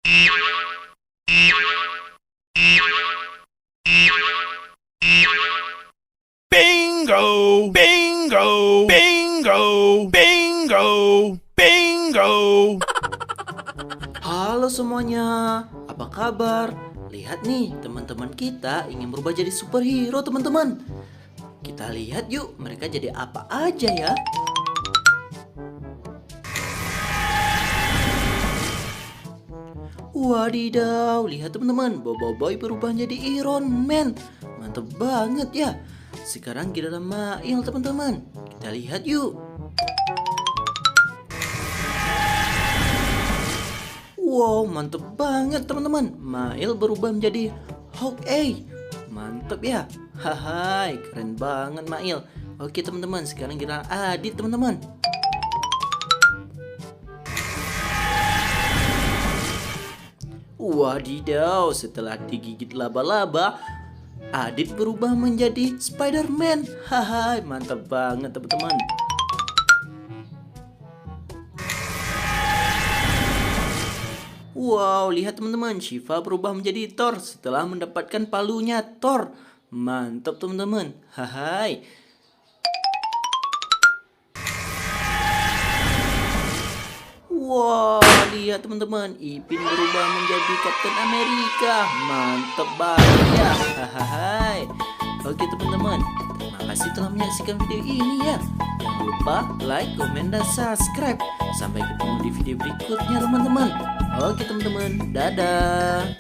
Bingo! Bingo! Bingo! Bingo! Bingo! Halo semuanya, apa kabar? Lihat nih, teman-teman kita ingin berubah jadi superhero, teman-teman. Kita lihat yuk, mereka jadi apa aja ya? Wadidaw, lihat teman-teman, Boboiboy berubah jadi Iron Man. Mantap banget ya. Sekarang giliran Mail, teman-teman. Kita lihat yuk. Wow, mantep banget teman-teman. Mail berubah menjadi Hawkeye. Mantep ya. Hai, keren banget Mail. Oke teman-teman, sekarang giliran Adit teman-teman. Wadidaw, setelah digigit laba-laba, Adit berubah menjadi Spider-Man. Hai, mantap banget teman-teman. Wow, lihat teman-teman, Shiva berubah menjadi Thor setelah mendapatkan palunya Thor. Mantap teman-teman. Hai. Wow, lihat teman-teman, Ipin berubah menjadi Captain America. Mantap banget ya. Hai. Oke teman-teman, terima kasih telah menyaksikan video ini ya. Jangan lupa like, komen, dan subscribe. Sampai ketemu di video berikutnya teman-teman. Oke teman-teman, dadah.